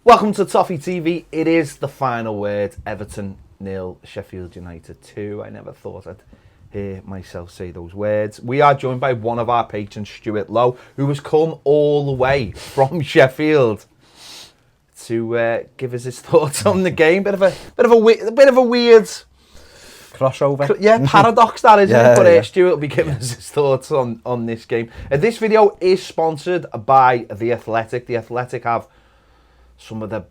Welcome to Toffee TV. It is the final word. Everton 0, Sheffield United 2. I never thought I'd hear myself say those words. We are joined by one of our patrons, Stuart Lowe, who has come all the way from Sheffield to give us his thoughts on the game. Bit of a weird crossover. Yeah, paradox that, isn't it? But Stuart will be giving us his thoughts on this game. This video is sponsored by The Athletic. The Athletic have some of the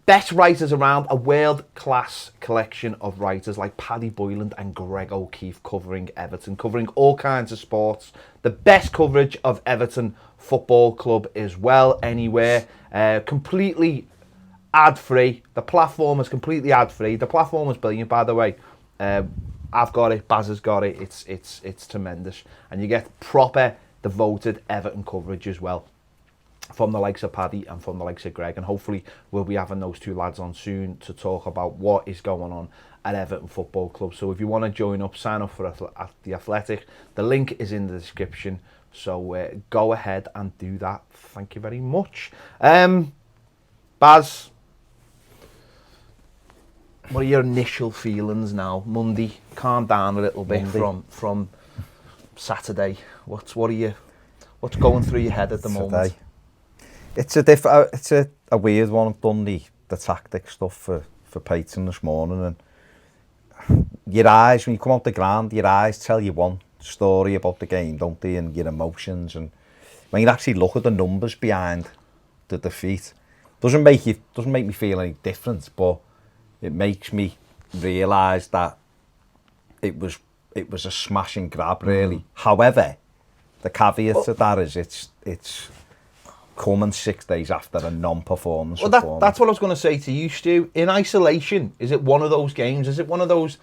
best writers around, a world-class collection of writers like Paddy Boyland and Greg O'Keefe covering Everton, covering all kinds of sports. The best coverage of Everton Football Club as well, anywhere. Completely ad-free. The platform is completely ad-free. The platform is brilliant, by the way. I've got it, Baz has got it. It's tremendous. And you get proper, devoted Everton coverage as well, from the likes of Paddy and from the likes of Greg, and hopefully we'll be having those two lads on soon to talk about what is going on at Everton Football Club. So if you want to join up, sign up for at The Athletic. The link is in the description, so go ahead and do that. Thank you very much. Baz, what are your initial feelings now? Monday, calm down a little bit from Saturday. What's going through your head at the moment? It's a weird one. I've done the tactic stuff for Peyton this morning, and your eyes, when you come off the ground, your eyes tell you one story about the game, don't they, and your emotions. And when you actually look at the numbers behind the defeat, doesn't make me feel any different, but it makes me realise that it was a smash and grab, really. However, the caveat to that is it's coming 6 days after a non-performance. Well, that's what I was going to say to you, Stu. In isolation, is it one of those games? Is it one of those?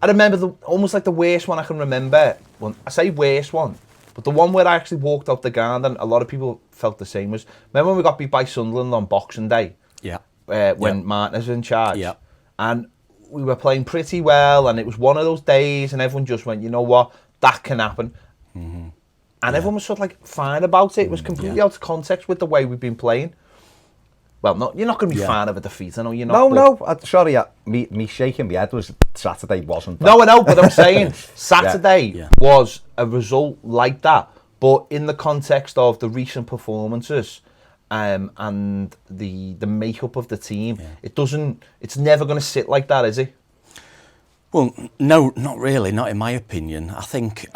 I remember almost like the worst one I can remember. Well, I say worst one, but the one where I actually walked out the ground and a lot of people felt the same was, remember when we got beat by Sunderland on Boxing Day? Yeah. When Martin was in charge. Yeah. And we were playing pretty well, and it was one of those days, and everyone just went, you know what, that can happen. Mm-hmm. And everyone was sort of like fine about it. It was completely out of context with the way we've been playing. Well, you're not going to be fine of a defeat. I know you're not. No. Sorry, me shaking my head was Saturday wasn't that. No, I know, but I'm saying Saturday was a result like that. But in the context of the recent performances and the makeup of the team, it's never going to sit like that, is it? Well, no, not really. Not in my opinion. I think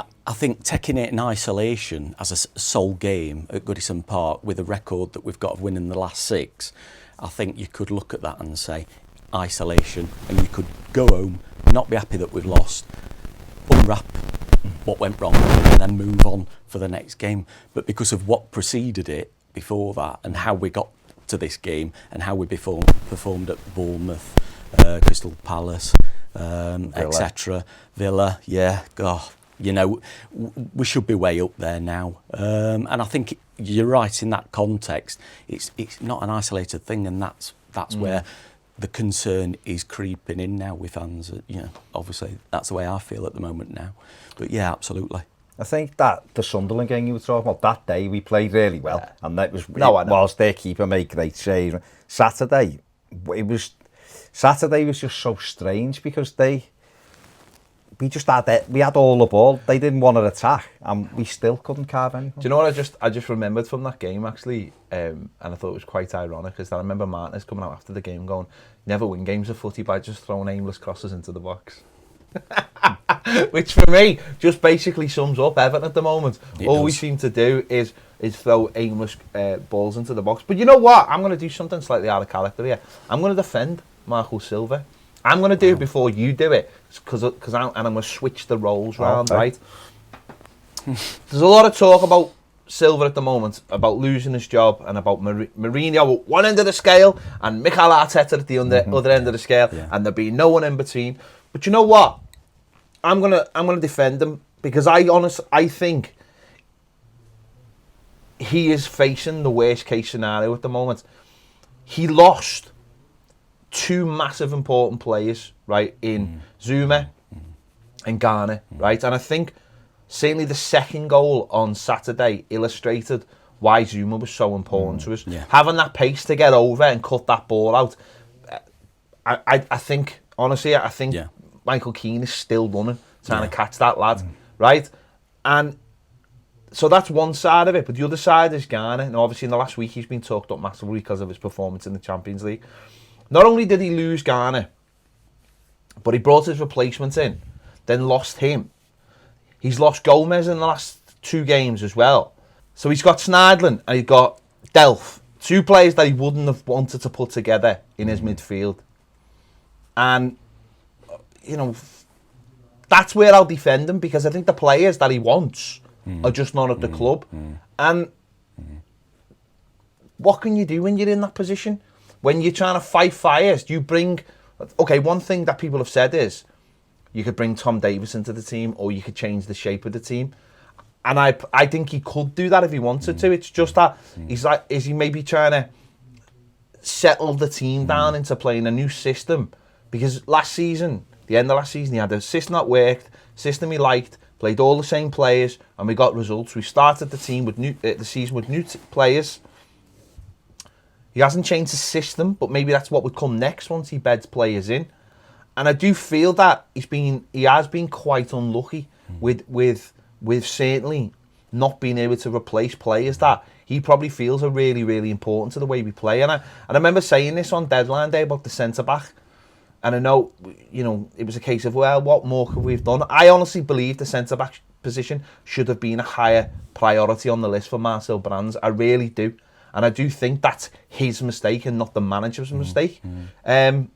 taking it in isolation as a sole game at Goodison Park with a record that we've got of winning the last 6, I think you could look at that and say isolation, and you could go home, not be happy that we've lost, unwrap what went wrong, and then move on for the next game. But because of what preceded it before that, and how we got to this game, and how we performed at Bournemouth, Crystal Palace, etc., Villa, you know, we should be way up there now. And I think you're right in that context. It's not an isolated thing, and that's where the concern is creeping in now with fans. You know, obviously that's the way I feel at the moment now. But yeah, absolutely. I think that the Sunderland game you were talking about, that day we played really well, and that was whilst their keeper made great saves. Saturday was just so strange because we had all the ball. They didn't want to attack, and we still couldn't carve anything. Do you know what I just remembered from that game actually, and I thought it was quite ironic, is that I remember Martinez coming out after the game going, "Never win games of footy by just throwing aimless crosses into the box," which for me just basically sums up Everton at the moment. All we seem to do is throw aimless balls into the box. But you know what? I'm going to do something slightly out of character here. I'm going to defend Marco Silva. I'm going to do it before you do it, because I'm going to switch the roles round, right? There's a lot of talk about Silva at the moment, about losing his job, and about Mourinho at one end of the scale and Mikel Arteta at the other end of the scale, and there being no one in between. But you know what? I'm gonna defend him, because I think he is facing the worst case scenario at the moment. He lost 2 massive important players, right, in Zuma and Garner, right? And I think certainly the second goal on Saturday illustrated why Zuma was so important to us. Yeah. Having that pace to get over and cut that ball out. I think, honestly, I think Michael Keane is still running, trying to catch that lad, right? And so that's one side of it, but the other side is Garner. And obviously in the last week he's been talked up massively because of his performance in the Champions League. Not only did he lose Garner, but he brought his replacement in, then lost him. He's lost Gomez in the last 2 games as well. So he's got Schneiderlin and he's got Delph, 2 players that he wouldn't have wanted to put together in his midfield. And, you know, that's where I'll defend him, because I think the players that he wants are just not at the club. And what can you do when you're in that position? When you're trying to fight fires, do you bring... Okay, one thing that people have said is you could bring Tom Davies into the team, or you could change the shape of the team. And I think he could do that if he wanted to. It's just that he's like, is he maybe trying to settle the team down into playing a new system? Because last season, the end of last season, he had a system that worked, system he liked, played all the same players, and we got results. We started the team with the season with new players. He hasn't changed the system, but maybe that's what would come next once he beds players in. And I do feel that he has been quite unlucky with certainly not being able to replace players that he probably feels are really, really important to the way we play. And I remember saying this on deadline day about the centre-back. And I know, you know, it was a case of, well, what more could we have done? I honestly believe the centre-back position should have been a higher priority on the list for Marcel Brands. I really do. And I do think that's his mistake and not the manager's mistake. They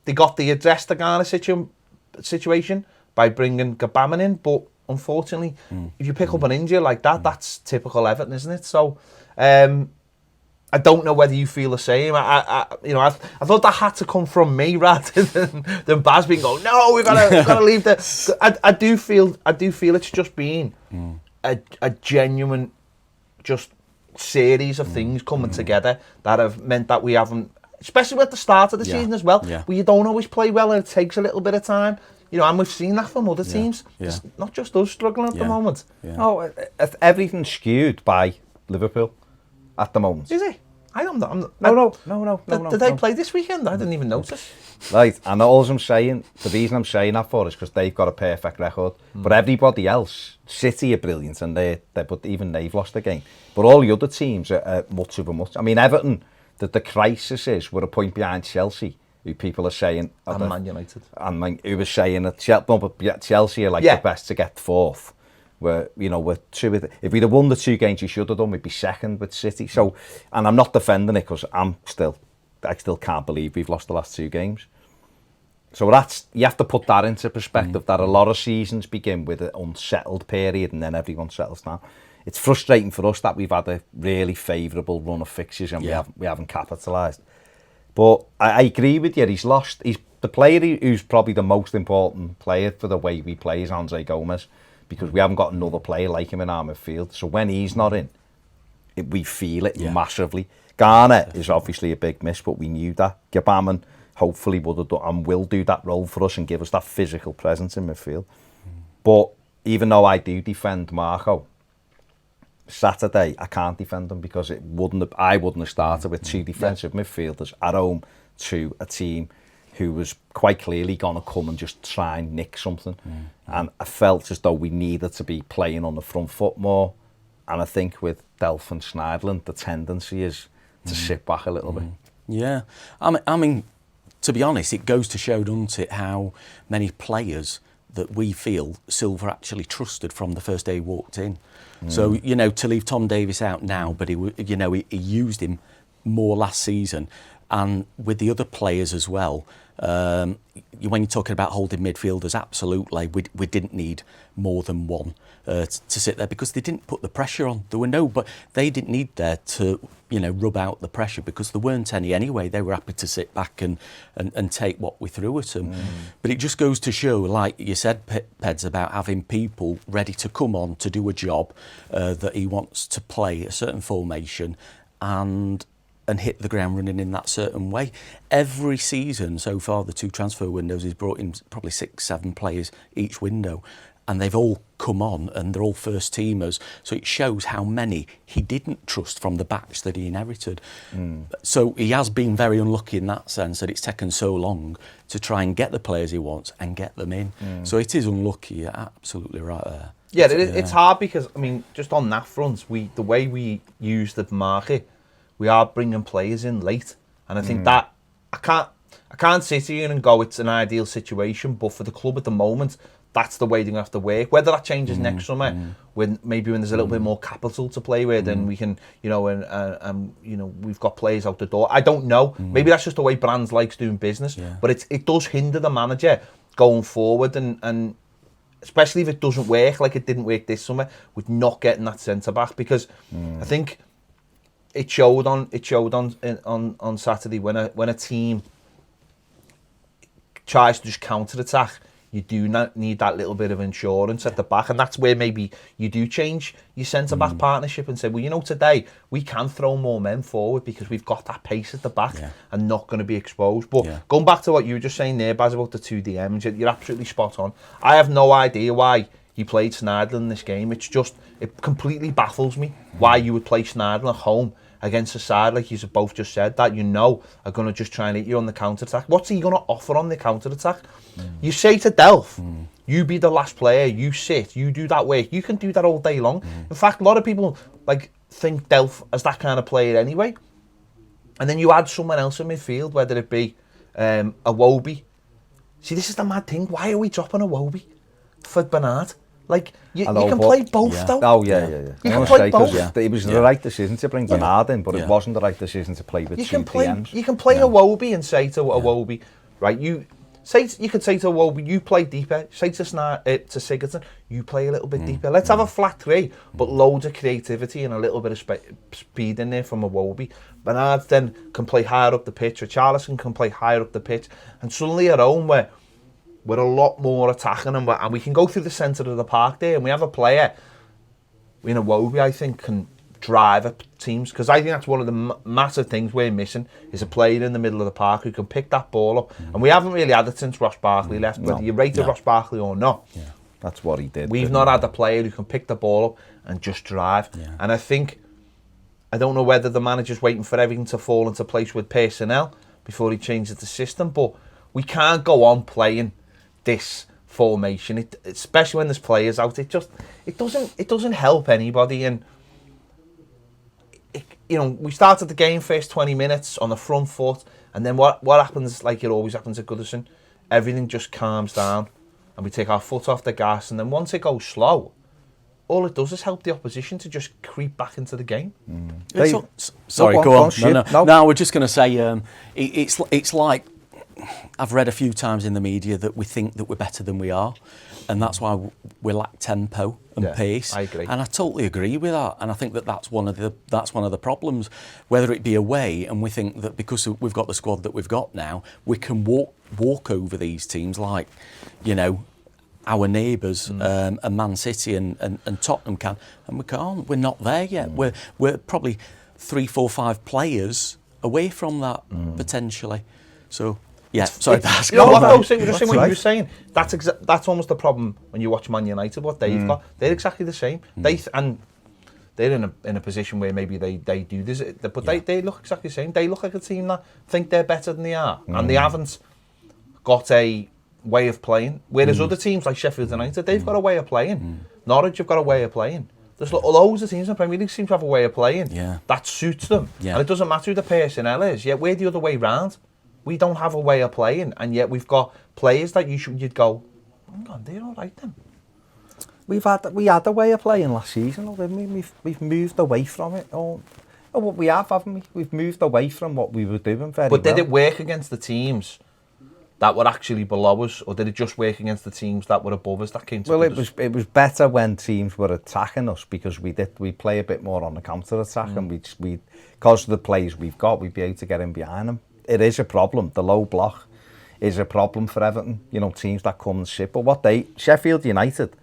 addressed the Ghana situation by bringing Gbamin in, but unfortunately, if you pick up an injury like that, that's typical Everton, isn't it? So, I don't know whether you feel the same. I thought that had to come from me rather than Baz being going, no, we've got to leave the. I do feel it's just been a genuine, just series of things coming together that have meant that we haven't, especially at the start of the season as well, where you don't always play well and it takes a little bit of time. You know, and we've seen that from other teams. It's not just us struggling at the moment. Oh, everything's skewed by Liverpool at the moment. Is it? I'm not. No. Did they play this weekend? I didn't even notice. Right, and all I'm saying, the reason I'm saying that for is because they've got a perfect record. But everybody else, City are brilliant, and but even they've lost a game. But all the other teams are much of a much. I mean, Everton, the crisis is we're a point behind Chelsea, who people are saying... And Man United. Who was saying that Chelsea are like the best to get 4th. We're 2 with... If we'd have won the 2 games we should have done, we'd be 2nd with City. So, and I'm not defending it because I still can't believe we've lost the last 2 games. So you have to put that into perspective, that a lot of seasons begin with an unsettled period and then everyone settles down. It's frustrating for us that we've had a really favourable run of fixtures and we haven't capitalised. But I agree with you, he's the player who's probably the most important player for the way we play is Andre Gomez, because we haven't got another player like him in our midfield. So when he's not in, we feel it massively. Garner is obviously a big miss, but we knew that. Gbamin hopefully would have done and will do that role for us and give us that physical presence in midfield. But even though I do defend Marco, Saturday I can't defend him because I wouldn't have started with 2 defensive midfielders at home to a team who was quite clearly going to come and just try and nick something. And I felt as though we needed to be playing on the front foot more. And I think with Delph and Schneiderlin, the tendency is to sit back a little bit. Yeah, I mean, to be honest, it goes to show, doesn't it, how many players that we feel Silva actually trusted from the first day he walked in. So, you know, to leave Tom Davies out now, but he used him more last season. And with the other players as well, when you're talking about holding midfielders, absolutely, we didn't need more than one to sit there because they didn't put the pressure on. But they didn't need there to, rub out the pressure because there weren't any anyway. They were happy to sit back and take what we threw at them. But it just goes to show, like you said, Peds, about having people ready to come on to do a job that he wants to play a certain formation and hit the ground running in that certain way. Every season so far, the 2 transfer windows, he's brought in probably 6-7 players each window. and they've all come on and they're all first teamers. So it shows how many he didn't trust from the batch that he inherited. So he has been very unlucky in that sense, that it's taken so long to try and get the players he wants and get them in. So it is unlucky, you're absolutely right there. Yeah, it's hard because, I mean, just on that front, the way we use the market, we are bringing players in late. And I think that, I can't sit here and go, it's an ideal situation, but for the club at the moment, that's the way they're going to have to work. Whether that changes next summer, when there's a little bit more capital to play with, and we can, we've got players out the door. I don't know. Maybe that's just the way Brands likes doing business. Yeah. But it does hinder the manager going forward, and especially if it doesn't work like it didn't work this summer, with not getting that centre back, because I think it showed on Saturday when a team tries to just counter attack. You do not need that little bit of insurance at the back, and that's where maybe you do change your centre-back partnership and say, well, today we can throw more men forward because we've got that pace at the back and not going to be exposed. But going back to what you were just saying there, Baz, about the two DMs, you're absolutely spot on. I have no idea why he played Sneijder in this game. It completely baffles me why you would play Sneijder at home against a side, like you both just said, that are going to just try and hit you on the counter-attack. What's he going to offer on the counter-attack? You say to Delph, you be the last player, you sit, you do that work. You can do that all day long. In fact, a lot of people think Delph as that kind of player anyway. And then you add someone else in midfield, whether it be a Wobie. See, this is the mad thing. Why are we dropping a Wobie for Bernard? You can play both, though. Oh, yeah. You can play both. It was the right decision to bring Bernard in, but it wasn't the right decision to play with two DMs. You can play a Wobie and say to a Wobie, right, you could say to a Wobie, you play deeper. Say to Sigurdsson, you play a little bit deeper. Let's have a flat three, but loads of creativity and a little bit of speed in there from a Wobie. Bernard then can play higher up the pitch, or Charlison can play higher up the pitch, and suddenly at home we're a lot more attacking, and we can go through the centre of the park there, and we have a player in a Wobie, I think, can drive at teams, because I think that's one of the massive things we're missing, is a player in the middle of the park who can pick that ball up, and we haven't really had it since Ross Barkley left, whether you rated Ross Barkley or not. Yeah, that's what he did. We've not had a player who can pick the ball up and just drive, and I don't know whether the manager's waiting for everything to fall into place with personnel before he changes the system, but we can't go on playing this formation, especially when there's players out. It doesn't help anybody. And we started the game first 20 minutes on the front foot, and then what happens, like it always happens at Goodison, everything just calms down and we take our foot off the gas, and then once it goes slow, all it does is help the opposition to just creep back into the game. Sorry, go on. No, we're just going to say it's like, I've read a few times in the media that we think that we're better than we are, and that's why we lack tempo and pace. I agree, and I totally agree with that. And I think that that's one of the problems. Whether it be away, and we think that because we've got the squad that we've got now, we can walk over these teams like, our neighbours, and Man City and Tottenham can, and we can't. We're not there yet. We're probably 3, 4, 5 players away from that potentially. So. Yeah, sorry, you know what? Just saying what you were saying. That's almost the problem when you watch Man United. What they've got, they're exactly the same. They're in a position where maybe they do this, but they look exactly the same. They look like a team that think they're better than they are, and they haven't got a way of playing. Whereas other teams like Sheffield United, they've got a way of playing. Norwich have got a way of playing. There's loads of teams in the Premier League seem to have a way of playing that suits them, and it doesn't matter who the personnel is. Yet we're the other way round. We don't have a way of playing, and yet we've got players that you'd go, hang on, they're all right then. We had a way of playing last season, didn't we? We've moved away from it. What we have, haven't we? We've moved away from what we were doing very well. But did it work against the teams that were actually below us, or did it just work against the teams that were above us that came to us? It was better when teams were attacking us, because we play a bit more on the counter attack, and we because of the players we've got, we'd be able to get in behind them. It is a problem. The low block is a problem for Everton. Teams that come and sit. But Sheffield United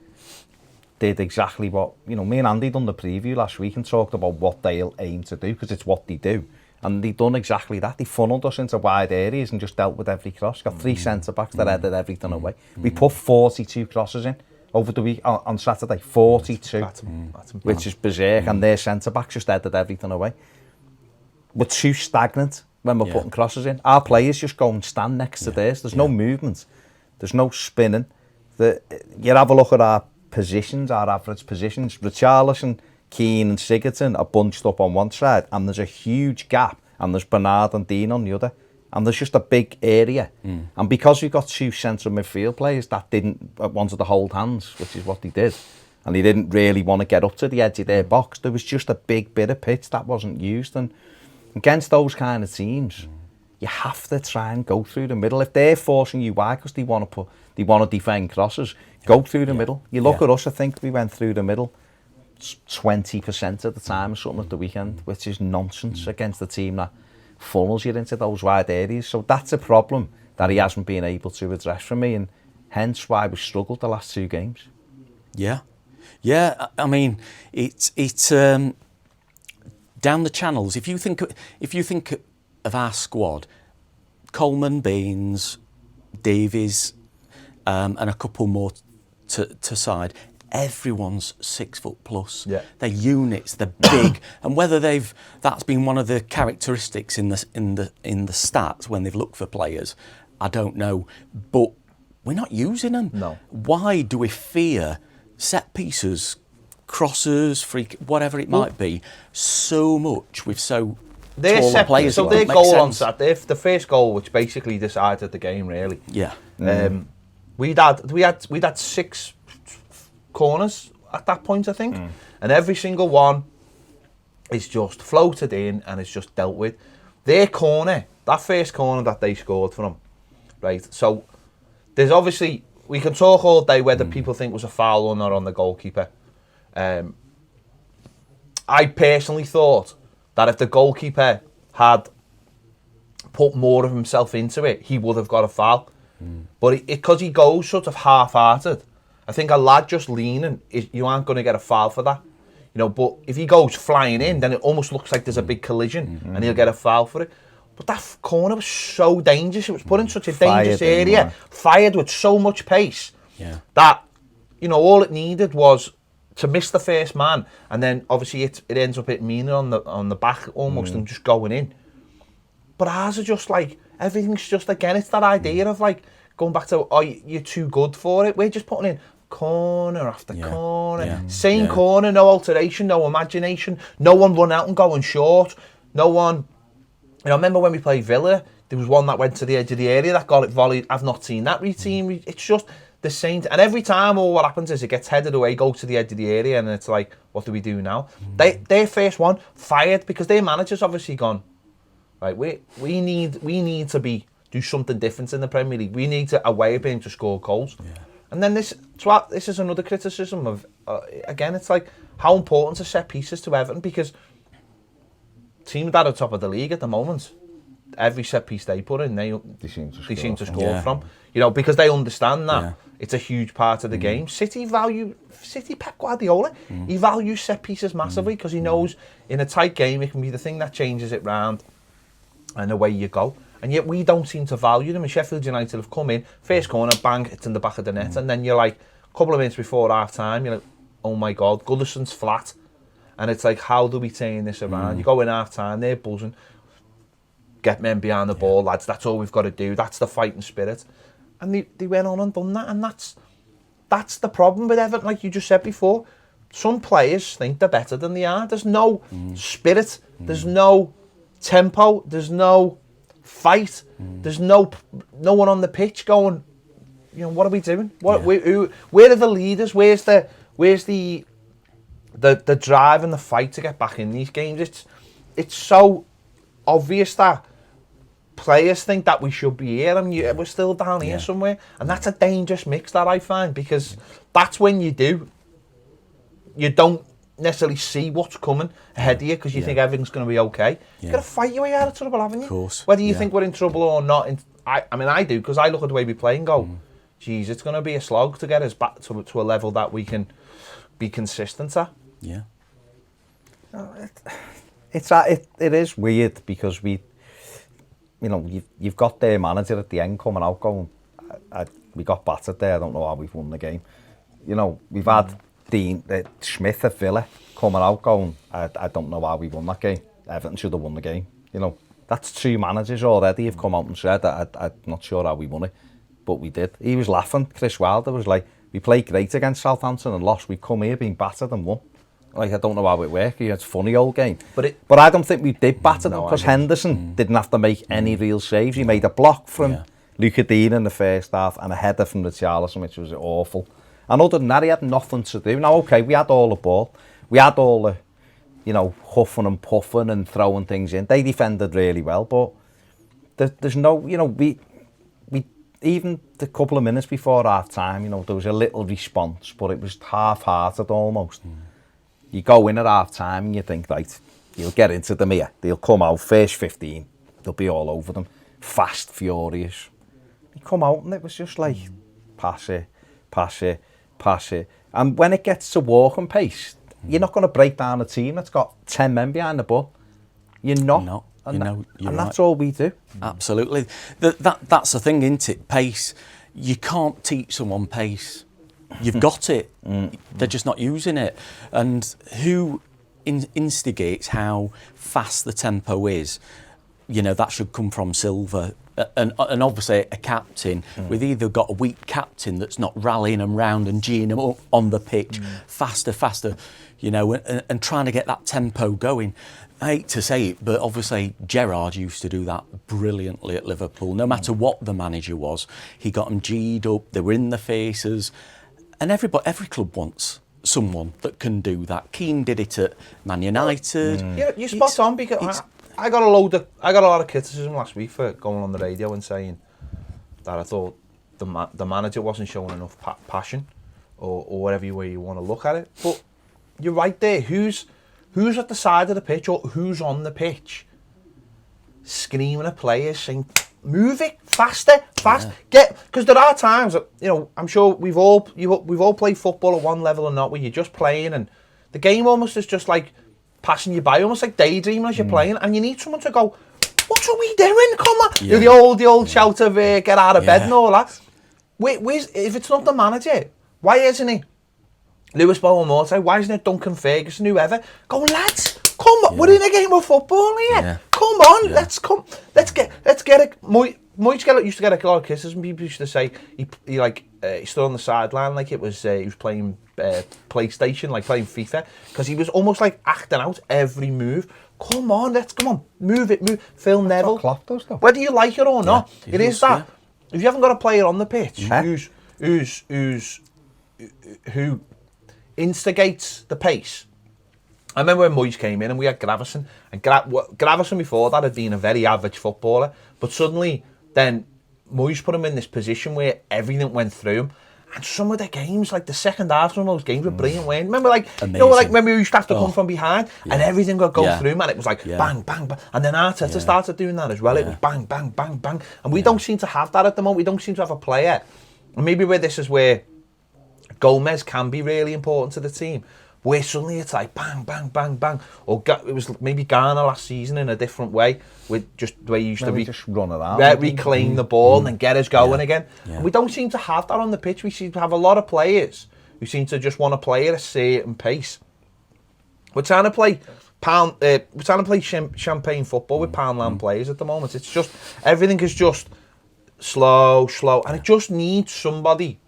did exactly what, me and Andy done the preview last week and talked about what they'll aim to do, because it's what they do. And they done exactly that. They funneled us into wide areas and just dealt with every cross. Got 3 centre-backs that headed everything away. We put 42 crosses in over the week on Saturday. 42, That's which is berserk, and their centre-backs just headed everything away. We're too stagnant when we're putting crosses in. Our players just go and stand next to theirs. There's no movement. There's no spinning. You have a look at our positions, our average positions. Richarlison, Keane and Sigurdsson are bunched up on one side, and there's a huge gap, and there's Bernard and Dean on the other. And there's just a big area. And because we've got two central midfield players that wanted to hold hands, which is what they did, and they didn't really want to get up to the edge of their box, there was just a big bit of pitch that wasn't used. And against those kind of teams, you have to try and go through the middle. If they're forcing you wide because they want to defend crosses, go through the middle. You look at us, I think we went through the middle 20% of the time or something at the weekend, which is nonsense against a team that funnels you into those wide areas. So that's a problem that he hasn't been able to address for me, and hence why we struggled the last two games. Yeah. I mean, it's down the channels. If you think of our squad, Coleman, Baines, Davies, and a couple more to side. Everyone's 6 foot plus. Yeah. They're units. They're big, and whether that's been one of the characteristics in the stats when they've looked for players, I don't know. But we're not using them. No. Why do we fear set pieces, crosses, whatever it might be, so much with so taller players? So their goal on Saturday, the first goal, which basically decided the game, really. Yeah. We had 6 corners at that point, I think, and every single one is just floated in and it's just dealt with. Their corner, that first corner that they scored from, right? So there's obviously, we can talk all day whether people think it was a foul or not on the goalkeeper. I personally thought that if the goalkeeper had put more of himself into it, he would have got a foul. But because he goes sort of half-hearted, I think a lad just leaning, you aren't going to get a foul for that. You know, but if he goes flying in, then it almost looks like there's a big collision and he'll get a foul for it. But that corner was so dangerous. It was put in such a dangerous area, fired with so much pace, that, you know, all it needed was to miss the first man, and then obviously it ends up hitting Mina on the back almost and just going in. But ours are just like, everything's just, again, it's that idea of like, going back to, oh, you're too good for it. We're just putting in corner after corner. Same corner, no alteration, no imagination. No one run out and going short. No one, you know, I remember when we played Villa, there was one that went to the edge of the area that got it volleyed. I've not seen that routine. It's just the same. And every time all what happens is it gets headed away, go to the edge of the area, and it's like, what do we do now? Their first one, fired, because their manager's obviously gone, right, we need to do something different in the Premier League. We need a way of being able to score goals. And then this is another criticism of, again, it's like, how important are set pieces to Everton? Because teams that are top of the league at the moment, every set piece they put in, they seem to score from. You know, because they understand that it's a huge part of the game. City Pep Guardiola, he values set pieces massively because he knows in a tight game it can be the thing that changes it round, and away you go. And yet we don't seem to value them. And Sheffield United have come in, first corner, bang, it's in the back of the net. And then you're like, a couple of minutes before half time, you're like, oh my God, Goodison's flat. And it's like, how do we turn this around? You go in half time, they're buzzing. Get men behind the ball, lads, that's all we've got to do. That's the fighting spirit. And they went on and done that. And that's the problem with Everton, like you just said before. Some players think they're better than they are. There's no spirit. There's no tempo. There's no fight. There's no one on the pitch going, you know, what are we doing? Where are the leaders? Where's the drive and the fight to get back in these games? It's so obvious that players think that we should be here and we're still down here somewhere, and that's a dangerous mix that I find, because that's when you don't necessarily see what's coming ahead of you, because you think everything's going to be okay. You've got to fight your way out of trouble, haven't you? Of course. Whether you think we're in trouble or not. I mean, I do, because I look at the way we play and go, geez, it's going to be a slog to get us back to a level that we can be consistent at. Yeah. It is weird, because you've got their manager at the end coming out going, we got battered there, I don't know how we've won the game. You know, we've had Dean Smith at Villa coming out going, I don't know how we won that game. Everton should have won the game. You know, that's 2 managers already have come out and said that I'm not sure how we won it, but we did. He was laughing. Chris Wilder was like, we played great against Southampton and lost. We come here being battered and won. Like, I don't know how it worked. It's a funny old game. But I don't think we did batter them because Henderson didn't have to make any real saves. He made a block from Luca Dean in the first half and a header from the Richarlison, which was awful. And other than that, he had nothing to do. Now, okay, we had all the ball. We had all the, you know, huffing and puffing and throwing things in. They defended really well, but there's no, you know, we even the couple of minutes before half time, you know, there was a little response, but it was half-hearted almost. You go in at half time and you think, right, you'll get into them here. They'll come out, first 15, they'll be all over them. Fast, furious. They come out and it was just like, pass it, pass it, pass it. And when it gets to walking pace, you're not going to break down a team that's got 10 men behind the ball. You're not. No, and you're and right. that's all we do. Absolutely. That's the thing, isn't it? Pace. You can't teach someone pace. You've got it. They're just not using it. And who instigates how fast the tempo is? You know, that should come from Silva. And obviously a captain. We've either got a weak captain that's not rallying them round and geeing them up on the pitch, faster, you know, and trying to get that tempo going. I hate to say it, but obviously Gerrard used to do that brilliantly at Liverpool. No matter what the manager was, he got them G'd up, they were in the faces. And every club wants someone that can do that. Keane did it at Man United. Yeah, you're spot on, because I got a lot of criticism last week for going on the radio and saying that I thought the manager wasn't showing enough passion, or whatever way you want to look at it. But you're right there. Who's at the side of the pitch, or who's on the pitch screaming at players saying, move it faster, because there are times that, you know, I'm sure we've all played football at one level or not, where you're just playing and the game almost is just like passing you by, almost like daydreaming as you're playing, and you need someone to go, what are we doing? Come on, the old shout of get out of bed and all that. If it's not the manager, why isn't he Lewis Bowen-Morte? Why isn't it Duncan Ferguson? Whoever? Go, lads, come on, we're in a game of football here. Come on, let's get it. Moyes used to get a lot of criticism. People used to say he stood on the sideline like it was he was playing PlayStation, like playing FIFA, because he was almost like acting out every move. Come on, move it. Phil Neville. Klopp does, though. Whether you like it or not, it is that. Yeah. If you haven't got a player on the pitch who instigates the pace. I remember when Moyes came in and we had Gravesen, and Gravesen before that had been a very average footballer, but suddenly then Moyes put him in this position where everything went through him, and some of the games, like the second half, some of those games were brilliant. Remember, remember we used to have to come from behind and everything would go through him, and it was like bang, bang, bang, and then Arteta started doing that as well. It was bang, bang, bang, bang, and we don't seem to have that at the moment. We don't seem to have a player, and maybe this is where Gomez can be really important to the team, where suddenly it's like bang, bang, bang, bang. Or it was maybe Garner last season in a different way, with just the way he used to just run around, reclaim the ball and then get us going again. And we don't seem to have that on the pitch. We seem to have a lot of players who seem to just want to play at a certain pace. We're trying to play champagne football with Poundland players at the moment. It's just everything is just slow, and it just needs somebody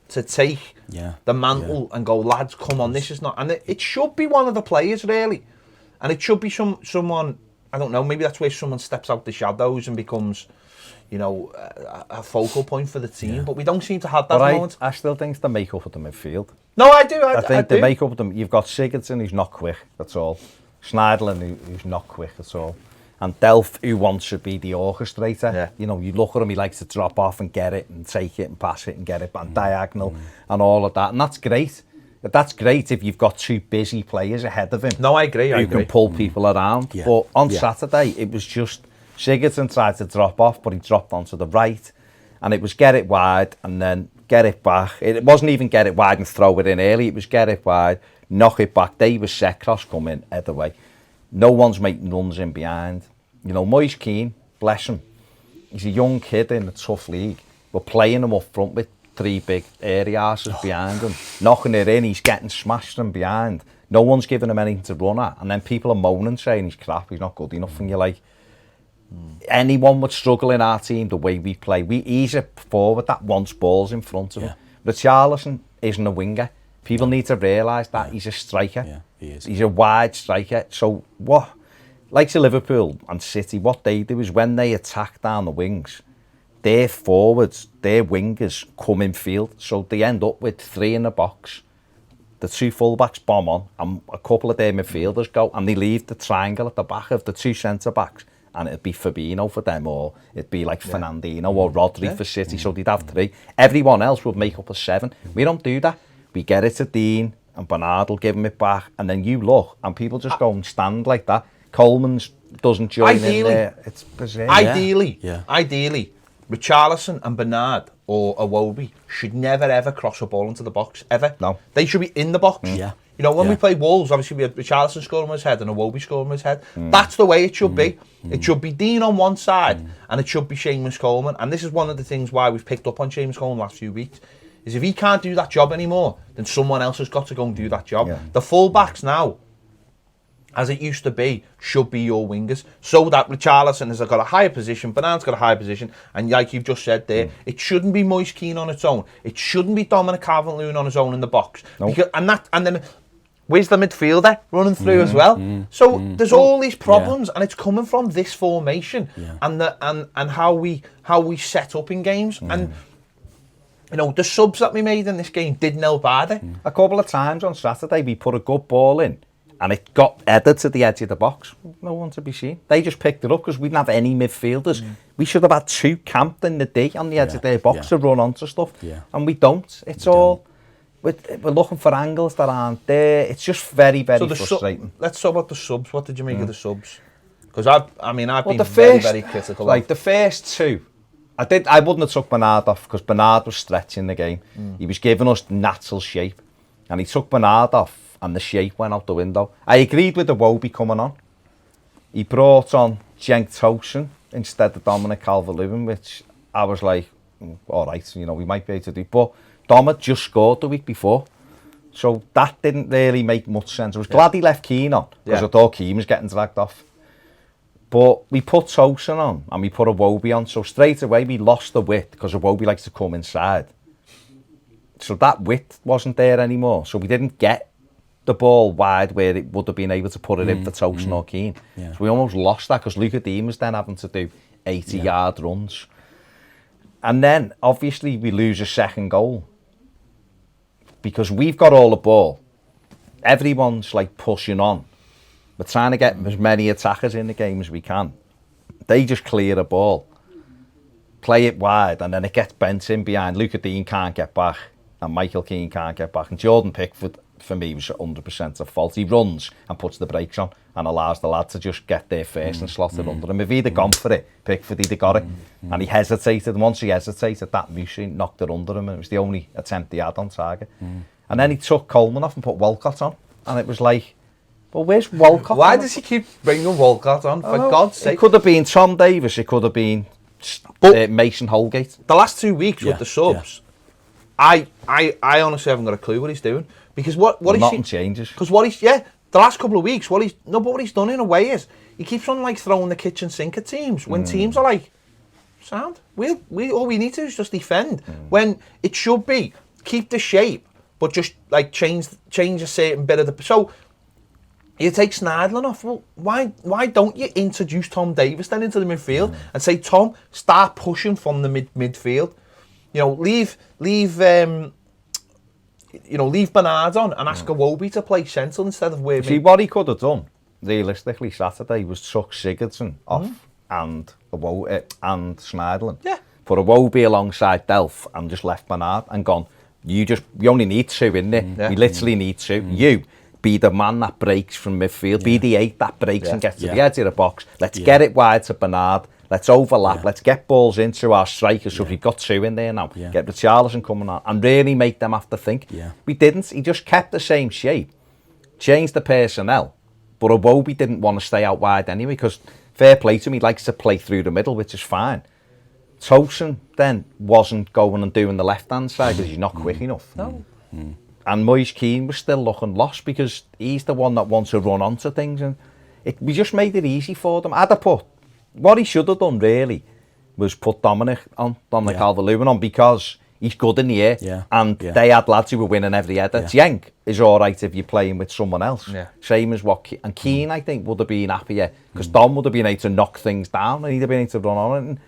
to take the mantle and go, lads, come on, this is not, and it should be one of the players really, and it should be someone, I don't know, maybe that's where someone steps out the shadows and becomes, you know, a focal point for the team, but we don't seem to have that moment. I still think it's the makeup of the midfield. No, I do. I think do. The makeup of them, you've got Sigurdsson who's not quick, that's all. Schneiderlin who's not quick, that's all. And Delph, who wants to be the orchestrator. Yeah. You know, you look at him, he likes to drop off and get it and take it and pass it and get it and diagonal and all of that. And that's great. That's great if you've got two busy players ahead of him. No, I agree. Who can pull people around. Yeah. But on Saturday, it was just Sigurdsson tried to drop off, but he dropped onto the right. And it was get it wide and then get it back. It wasn't even get it wide and throw it in early. It was get it wide, knock it back. Davis set cross come in, head away. No one's making runs in behind. You know, Moise Keane, bless him, he's a young kid in a tough league. We're playing him up front with three big areas behind him, knocking it in, he's getting smashed from behind. No one's giving him anything to run at, and then people are moaning, saying he's crap, he's not good enough, and you're like, anyone would struggle in our team the way we play. He's a forward that wants balls in front of him. Richarlison isn't a winger. People need to realise that he's a striker. Yeah, he is. He's a wide striker. So what, like to Liverpool and City, what they do is when they attack down the wings, their forwards, their wingers come in field, so they end up with three in the box. The two fullbacks bomb on, and a couple of their midfielders go, and they leave the triangle at the back of the two centre-backs, and it'd be Fabinho for them, or it'd be like Fernandinho or Rodri for City, so they'd have three. Everyone else would make up a seven. We don't do that. We get it to Dean, and Bernard will give him it back, and then you look, and people just go and stand like that. Coleman's doesn't join in there. It's bizarre. Ideally, Richarlison and Bernard or Iwobi should never ever cross a ball into the box, ever. No. They should be in the box. Yeah. You know, when we play Wolves, obviously we had Richarlison scoring with his head and Iwobi scoring with his head. That's the way it should be. It should be Dean on one side and it should be Seamus Coleman. And this is one of the things why we've picked up on Seamus Coleman the last few weeks, is if he can't do that job anymore, then someone else has got to go and do that job. The full-backs now, as it used to be, should be your wingers, so that Richarlison has got a higher position, Bernard's got a higher position, and like you've just said there, it shouldn't be Moise Keane on its own. It shouldn't be Dominic Calvert-Lewin on his own in the box. No. Because, and then where's the midfielder running through as well? So there's all these problems, and it's coming from this formation and how we set up in games. And you know, the subs that we made in this game didn't help either. A couple of times on Saturday, we put a good ball in, and it got headed to the edge of the box. No one to be seen. They just picked it up because we didn't have any midfielders. We should have had two camped in the D on the edge of their box to run onto stuff. And we don't. It's all... We're looking for angles that aren't there. It's just very, very frustrating. Let's talk about the subs. What did you make of the subs? Because I've been very, very critical. Like the first two, I wouldn't have took Bernard off because Bernard was stretching the game. He was giving us natural shape, and he took Bernard off, and the shape went out the window. I agreed with the Iwobi coming on. He brought on Cenk Tosun instead of Dominic Calvert-Lewin, which I was like, all right, you know, we might be able to do. But Dom had just scored the week before, so that didn't really make much sense. I was glad he left Keane on, because I thought Keane was getting dragged off. But we put Tosun on, and we put Iwobi on, so straight away we lost the width, because Iwobi likes to come inside. So that width wasn't there anymore, so we didn't get the ball wide where it would have been able to put it in for Tosun or Keane. So we almost lost that, because Luca Dean was then having to do 80-yard runs. And then, obviously, we lose a second goal. Because we've got all the ball. Everyone's, like, pushing on. We're trying to get as many attackers in the game as we can. They just clear a ball, play it wide, and then it gets bent in behind. Luca Dean can't get back, and Michael Keane can't get back. And Jordan Pickford, for me, was 100% at fault. He runs and puts the brakes on and allows the lad to just get there first and slot it under him. If he'd have gone for it, Pickford, he'd have got it. And he hesitated. And once he hesitated, that Mushi knocked it under him, and it was the only attempt he had on target. And then he took Coleman off and put Walcott on. And it was like, well, where's Walcott? Why does he keep bringing Walcott on? For God's sake. It could have been Tom Davis. It could have been Mason Holgate. The last 2 weeks with the subs, I honestly haven't got a clue what he's doing. Because what nothing changes. Because the last couple of weeks, what he's done in a way is he keeps on like throwing the kitchen sink at teams when teams are like, sound. We all we need to do is just defend. When it should be keep the shape, but just like change a certain bit of the. So you take Snidling off. Well, why don't you introduce Tom Davis then into the midfield and say, Tom, start pushing from the midfield. You know, leave Bernard on and ask Iwobi to play central instead of where. See, what he could have done, realistically, Saturday was took Sigurdsson off and Schneiderlin. Yeah. Put Iwobi alongside Delph and just left Bernard and gone, you only need two in there. Yeah. We literally need two. You be the man that breaks from midfield, be the 8 that breaks and gets to the edge of the box. Let's get it wide to Bernard. Let's overlap. Let's get balls into our strikers. So we've got two in there now. Get Richarlison coming on and really make them have to think. We didn't. He just kept the same shape, changed the personnel. But Iwobi didn't want to stay out wide anyway because fair play to him, he likes to play through the middle, which is fine. Tosin then wasn't going and doing the left-hand side because he's not quick enough. No. And Moise Keane was still looking lost because he's the one that wants to run onto things, and we just made it easy for them. What he should have done really was put Dominic Calvert-Lewin on, because he's good in the air, and they had lads who were winning every header. Cenk is all right if you're playing with someone else. Same as and Keane, I think, would have been happier, because Dom would have been able to knock things down and he'd have been able to run on it. And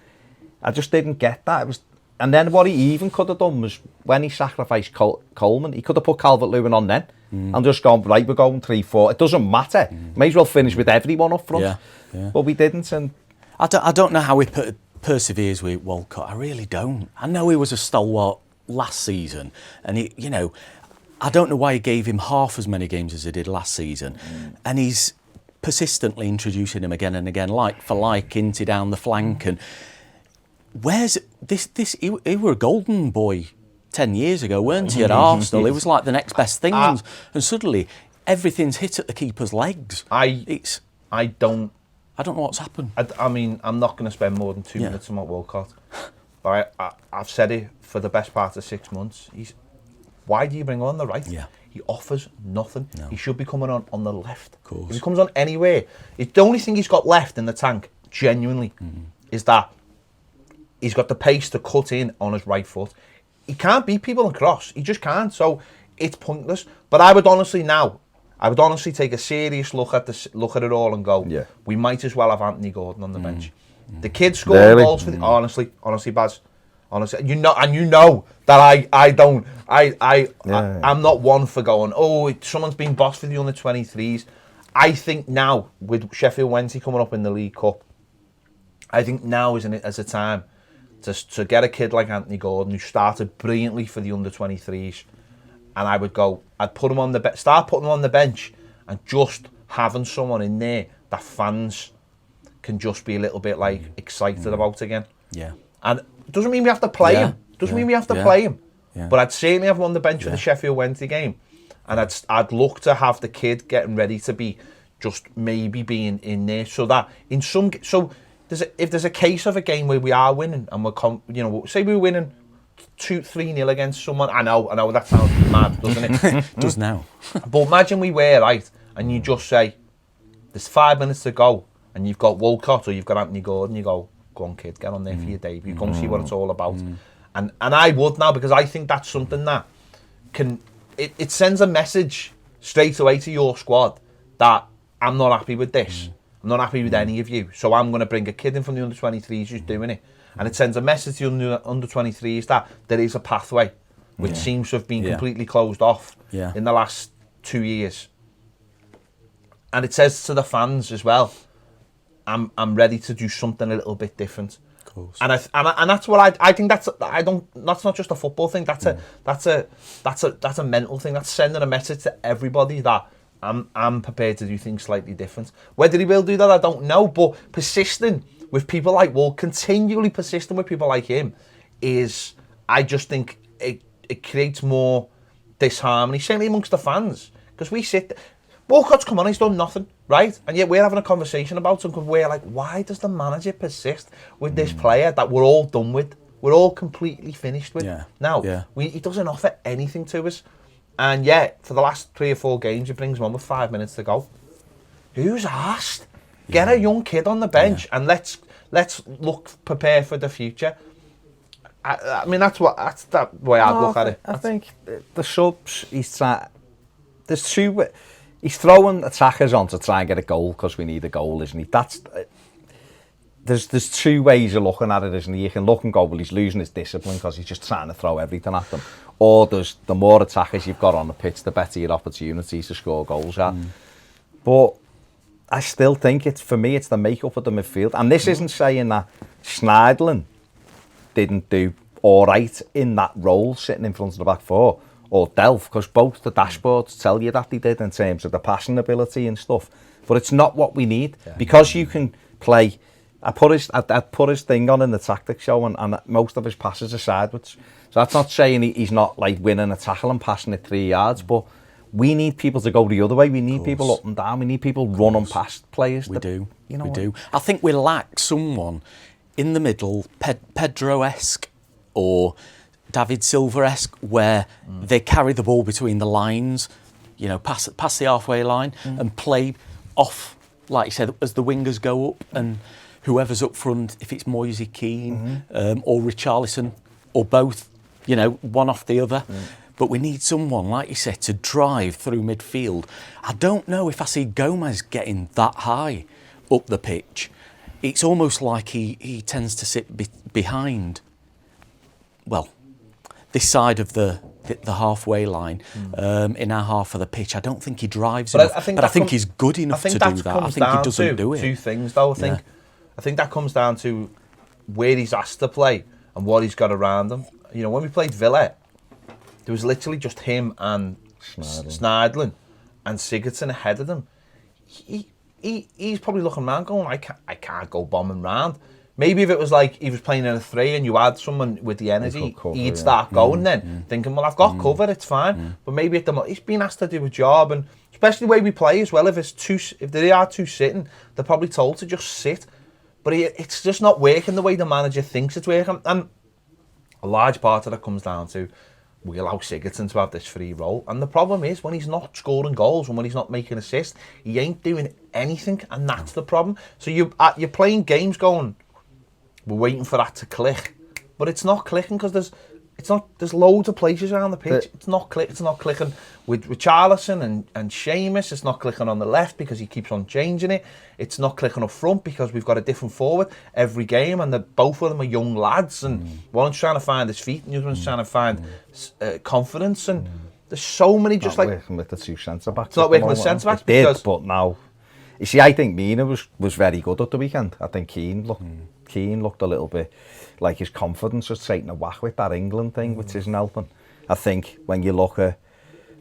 I just didn't get that. And then what he even could have done was, when he sacrificed Coleman, he could have put Calvert-Lewin on then and just gone, right, we're going 3-4. It doesn't matter. May as well finish with everyone up front. But we didn't. And I don't know how he perseveres with Walcott. I really don't. I know he was a stalwart last season, and I don't know why he gave him half as many games as he did last season, and he's persistently introducing him again and again, like for like, into down the flank. And where's this? He were a golden boy 10 years ago, weren't he, at Arsenal? It was like the next best thing, and suddenly everything's hit at the keeper's legs. I don't know what's happened. I mean, I'm not going to spend more than 2 minutes on Walcott, but I've said it for the best part of 6 months. Why do you bring on the right? He offers nothing. No. He should be coming on the left. Of course. If he comes on anywhere, the only thing he's got left in the tank, genuinely, is that he's got the pace to cut in on his right foot. He can't beat people across. He just can't. So it's pointless. But I would honestly take a serious look at it all and go, we might as well have Anthony Gordon on the bench. The kid scored goals for honestly, Baz. Honestly, you know that I'm not one for going, someone's been boss for the under 23s. I think now, with Sheffield Wednesday coming up in the League Cup, I think now is a time to get a kid like Anthony Gordon, who started brilliantly for the under 23s, and I'd put him on start putting him on the bench, and just having someone in there that fans can just be a little bit like excited about again. Yeah. And it doesn't mean we have to play him. Doesn't mean we have to play him. Yeah. But I'd certainly have him on the bench for the Sheffield Wednesday game, and I'd look to have the kid getting ready to be just maybe being in there, so that if there's a case of a game where we are winning and say we're winning 2-3-0 against someone. I know that sounds mad, doesn't it? It does now. But imagine we were right, and you just say, there's 5 minutes to go, and you've got Walcott or you've got Anthony Gordon. You go on, kid, get on there for your debut. Come see what it's all about. And I would now, because I think that's something that it sends a message straight away to your squad that I'm not happy with this. I'm not happy with any of you. So I'm going to bring a kid in from the under-23s who's doing it. And it sends a message to the under-23s that there is a pathway, which seems to have been completely closed off in the last 2 years. And it says to the fans as well, I'm ready to do something a little bit different. Of course. And that's what I think. That's not just a football thing. That's a mental thing. That's sending a message to everybody that I'm prepared to do things slightly different. Whether he will do that, I don't know. But persisting with people like continually persisting with people like him, I just think it creates more disharmony, certainly amongst the fans. Because we sit, Walcott's come on, he's done nothing, right? And yet we're having a conversation about him, because we're like, why does the manager persist with this player that we're all done with? We're all completely finished with. Now, he doesn't offer anything to us. And yet, for the last 3 or 4 games, he brings him on with 5 minutes to go. Who's asked? Get a young kid on the bench and let's prepare for the future. I mean, that's the way I'd look at it. I think the subs, he's throwing attackers on to try and get a goal because we need a goal, isn't he? There's 2 ways of looking at it, isn't he? You can look and go, well, he's losing his discipline because he's just trying to throw everything at them. Or the more attackers you've got on the pitch, the better your opportunities to score goals at. But I still think for me, it's the makeup of the midfield. And this isn't saying that Schneiderlin didn't do all right in that role, sitting in front of the back four, or Delph, because both the dashboards tell you that they did in terms of the passing ability and stuff. But it's not what we need, because you can play. I put his thing on in the tactics show, and most of his passes are sideways. So that's not saying he's not like winning a tackle and passing it 3 yards, but we need people to go the other way. We need people up and down. We need people running past players. We do. I think we lack someone in the middle, Pedro-esque or David Silva-esque, where they carry the ball between the lines, you know, past the halfway line and play off, like you said, as the wingers go up, and whoever's up front, if it's Moise Keane or Richarlison or both, you know, one off the other. But we need someone, like you said, to drive through midfield. I don't know if I see Gomez getting that high up the pitch. It's almost like he tends to sit behind, well, this side of the halfway line in our half of the pitch. I don't think he drives enough, but I think he's good enough to do that. I think he doesn't do it. Two things, though. I think that comes down to where he's asked to play and what he's got around him. You know, when we played Villa, there was literally just him and Schneidlin and Sigurdsson ahead of them. He's probably looking around going, I can't go bombing round. Maybe if it was like he was playing in a 3 and you had someone with the energy, he'd start going then, thinking, well, I've got cover, it's fine. But maybe at the moment, he's been asked to do a job, and especially the way we play as well, if they are two sitting, they're probably told to just sit. But it's just not working the way the manager thinks it's working. And a large part of that comes down to, we allow Sigurdsson to have this free role, and the problem is when he's not scoring goals and when he's not making assists, he ain't doing anything, and that's the problem. So you're playing games going, we're waiting for that to click, but it's not clicking because there's loads of places around the pitch. It's not clicking with Richarlison and Seamus. It's not clicking on the left because he keeps on changing it. It's not clicking up front because we've got a different forward every game, and both of them are young lads, and one's trying to find his feet and the other one's trying to find confidence, and there's so many just not like working with the two centre backs. It's not working with centre backs because but now you see, I think Mina was very good at the weekend. I think Keane looked a little bit like his confidence was taking a whack with that England thing, which isn't helping. I think when you look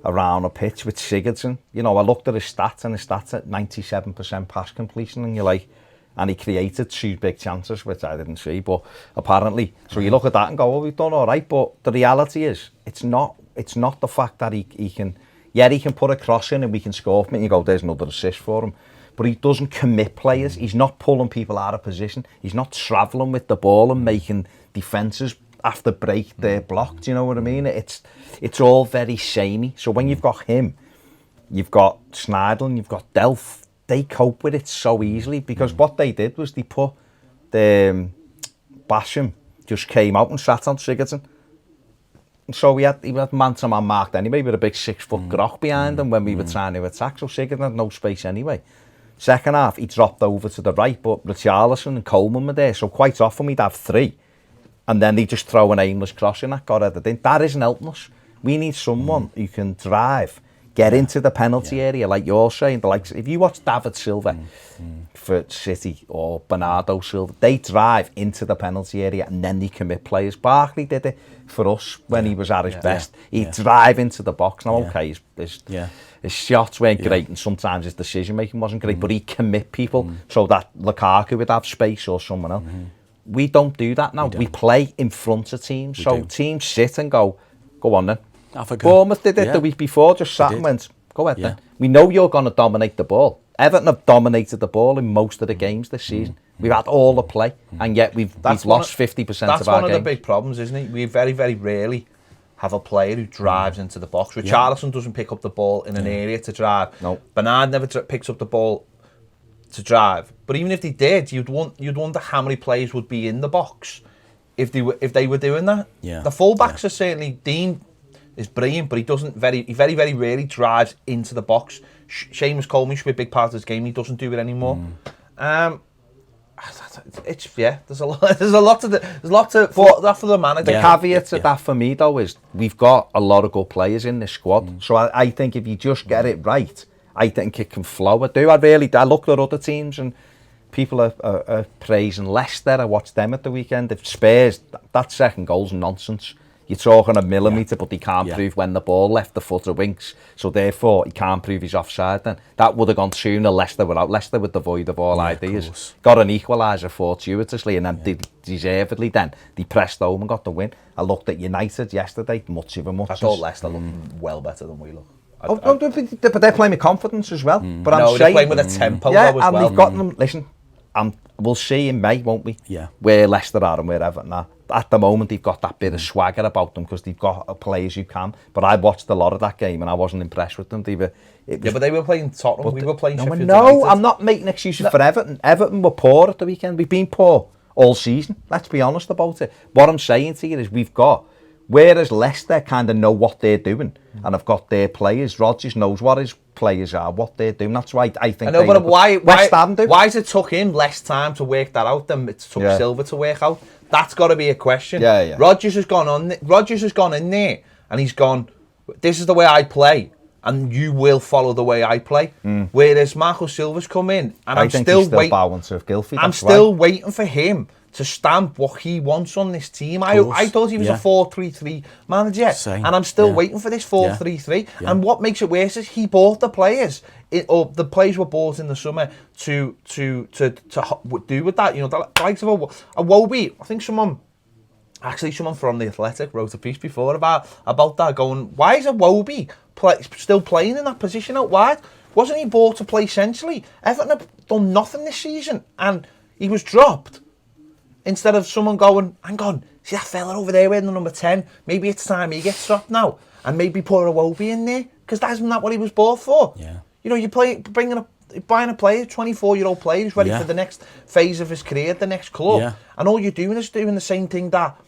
around a pitch with Sigurdsson, you know, I looked at his stats, and his stats at 97% pass completion, and you're like, and he created 2 big chances, which I didn't see, but apparently, so you look at that and go, well, we've done all right, but the reality is, it's not the fact that he can put a cross in and we can score from it, and you go, there's another assist for him. But he doesn't commit players. He's not pulling people out of position. He's not travelling with the ball and making defences after break their block. Do you know what I mean? It's all very samey. So when you've got him, you've got Schneidlin, you've got Delph, they cope with it so easily, because what they did was they put the Basham just came out and sat on Sigurdsson. So he had man-to-man marked anyway with a big 6-foot grock behind him when we were trying to attack. So Sigurdsson had no space anyway. Second half, he dropped over to the right, but Richarlison and Coleman were there, so quite often we'd have 3. And then they just throw an aimless cross in that got headed in. That isn't helping us. We need someone who can drive, get into the penalty area, like you're saying. Like, if you watch David Silva for City or Bernardo Silva, they drive into the penalty area and then they commit players. Barkley did it for us when he was at his best. He'd drive into the box. Now, okay, his shots weren't great, and sometimes his decision making wasn't great, but he'd commit people so that Lukaku would have space or someone else. We don't do that now. We play in front of teams. Teams sit and go on then. Bournemouth did it the week before, just sat and went, go ahead then. We know you're going to dominate the ball. Everton have dominated the ball in most of the games this season. We've had all the play, and yet we've lost 50% of our games. That's one of the big problems, isn't it? We very, very rarely have a player who drives into the box. Richarlison doesn't pick up the ball in an area to drive. No. Bernard never picks up the ball to drive. But even if they did, you'd wonder how many players would be in the box if they were doing that. Yeah. The fullbacks are certainly, Dean is brilliant, but he very, very rarely drives into the box. Seamus Coleman should be a big part of his game. He doesn't do it anymore. There's a lot for the manager. The caveat to that for me though is we've got a lot of good players in this squad. So I think if you just get it right, I think it can flow. I looked at other teams and people are praising Leicester. I watched them at the weekend. If Spurs, that second goal's nonsense. You're talking a millimetre, but he can't prove when the ball left the foot of Winks. So therefore, he can't prove he's offside then. That would have gone sooner. Leicester were devoid of all ideas. Got an equaliser fortuitously, and then deservedly then, they pressed home and got the win. I looked at United yesterday, much of a much. I thought Leicester looked well better than we look. But they're playing with confidence as well. But I'm saying, they're playing with a tempo as well. They've got them, listen, we'll see in May, won't we? Yeah. Where Leicester are and where Everton are. At the moment, they've got that bit of swagger about them because they've got players who can. But I watched a lot of that game and I wasn't impressed with them. But they were playing Tottenham. We were playing Sheffield United. No, I'm not making excuses for Everton. Everton were poor at the weekend. We've been poor all season. Let's be honest about it. What I'm saying to you is whereas Leicester kind of know what they're doing and have got their players, Rodgers knows what his players are, what they're doing. That's why I think. I know, but why has it took him less time to work that out than it took Silva to work out? That's got to be a question. Yeah. Rodgers has gone in there and he's gone, this is the way I play and you will follow the way I play. Whereas Marco Silva's come in and I'm still waiting. I'm still waiting for him to stamp what he wants on this team. I thought he was a 4-3-3 manager. Same. And I'm still waiting for this 4-3-3. Yeah. And what makes it worse is he bought the players. The players were bought in the summer to do with that. You know, the likes of a Wobie. I think someone from The Athletic wrote a piece before about that, going, why is a Wobie still playing in that position out wide? Wasn't he bought to play centrally? Everton have done nothing this season and he was dropped. Instead of someone going, hang on, see that fella over there wearing the number 10? Maybe it's time he gets dropped now. And maybe put a Wobie in there. Because that's not what he was bought for. Yeah. You know, buying a player, 24-year-old player who's ready for the next phase of his career at the next club. Yeah. And all you're doing is doing the same thing that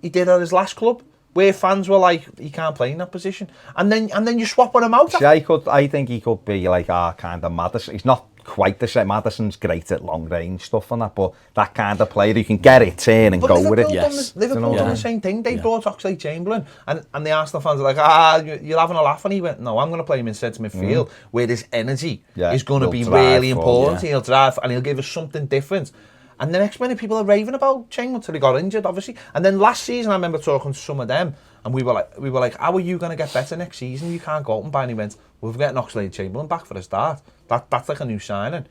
he did at his last club, where fans were like, he can't play in that position. And then you're swapping him out. See, I think he could be like our kind of Maddison. He's not quite the same. Madison's great at long range stuff and that, but that kind of player who can get it, turn and go with it. Liverpool done the same thing. They brought Oxlade-Chamberlain and the Arsenal fans are like, you're having a laugh, and he went, no, I'm going to play him in centre midfield where this energy is going to be really important. He'll drive and he'll give us something different. And the next minute people are raving about Chamberlain until he got injured, obviously. And then last season I remember talking to some of them and we were like, how are you going to get better next season? You can't go out and buy. And he went, we're getting Oxlade-Chamberlain back for a start. That's like a new signing.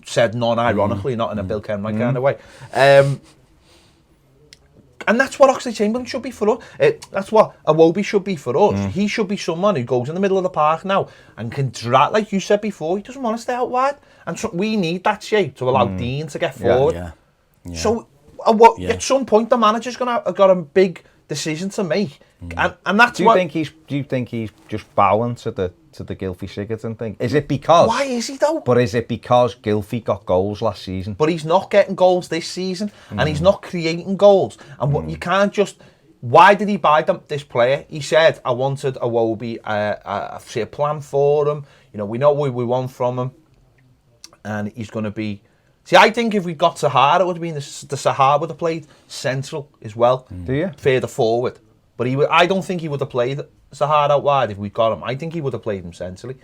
Said non-ironically, not in a Bill Kenwright kind of way. And that's what Oxlade-Chamberlain should be for us. That's what Iwobi should be for us. He should be someone who goes in the middle of the park now and can drag, like you said before, he doesn't want to stay out wide. And so we need that shape to allow Dean to get forward. Yeah. So at some point the manager's got a big decision to make. And that's do you think he's just bowing to the Gylfi Sigurdsson thing? Is it because? Why is he though? But is it because Gylfi got goals last season? But he's not getting goals this season, and he's not creating goals. And what you can't just. Why did he buy this player? He said, "I wanted a Wobie, a plan for him. You know, we know what we want from him, and he's going to be." See, I think if we got Sahar, it would have been the Sahar would have played central as well. Do you? Further forward. But I don't think he would have played Sahar out wide if we got him. I think he would have played him centrally.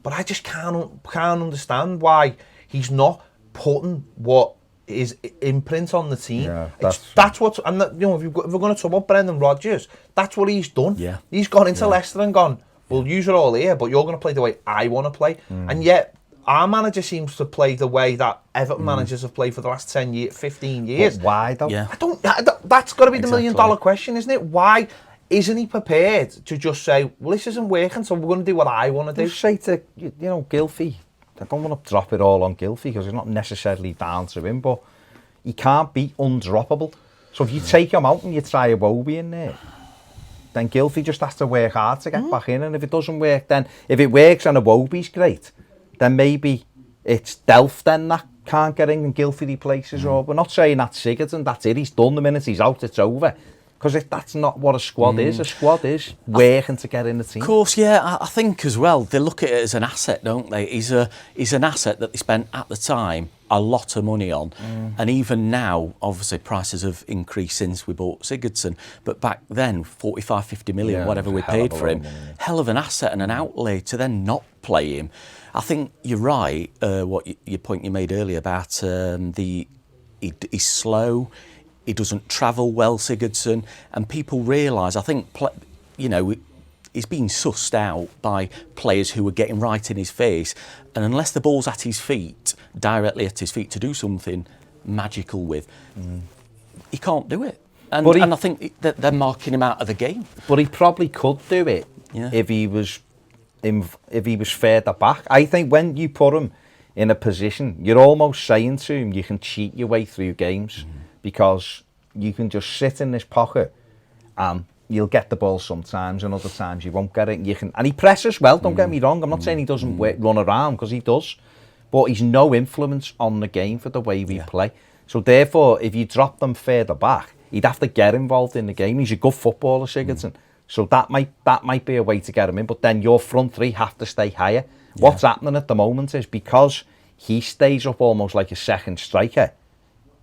But I just can't understand why he's not putting what is imprint on the team. Yeah, that's what, and you know, if we're going to talk about Brendan Rodgers, that's what he's done. Yeah. He's gone into Leicester and gone, well, use it all here, but you're going to play the way I want to play. And yet, our manager seems to play the way that Everton managers have played for the last 10 years, 15 years. But why though? Yeah. That's got to be the $1 million question, isn't it? Why isn't he prepared to just say, well, this isn't working, so we're going to do what I want to do? Just say to, Gylfi, I don't want to drop it all on Gylfi because it's not necessarily down to him, but he can't be undroppable. So if you take him out and you try a Wobie in there, then Gylfi just has to work hard to get back in, and if it doesn't work, then if it works and a Wobie's great, then maybe it's Delph then that can't get in and Gylfi replaces. Or we're not saying that's Sigurdsson, that's it, he's done the minute he's out, it's over. Because if that's not what a squad is working to get in the team. Of course, yeah, I think as well, they look at it as an asset, don't they? He's an asset that they spent at the time a lot of money on. And even now, obviously, prices have increased since we bought Sigurdsson. But back then, 45, 50 million, whatever we paid for him, hell of an asset and an outlay to then not play him. I think you're right, your point you made earlier about he's slow, he doesn't travel well, Sigurdsson, and people realise, I think, he's being sussed out by players who are getting right in his face, and unless the ball's at his feet, directly at his feet, to do something magical with, he can't do it. And I think that they're marking him out of the game. But he probably could do it if he was further back. I think when you put him in a position, you're almost saying to him, you can cheat your way through games because you can just sit in this pocket and you'll get the ball sometimes and other times you won't get it. And he presses well, don't get me wrong. I'm not saying he doesn't run around, because he does. But he's no influence on the game for the way we play. So therefore, if you drop them further back, he'd have to get involved in the game. He's a good footballer, Sigurdsson. So that might be a way to get him in. But then your front three have to stay higher. What's happening at the moment is, because he stays up almost like a second striker,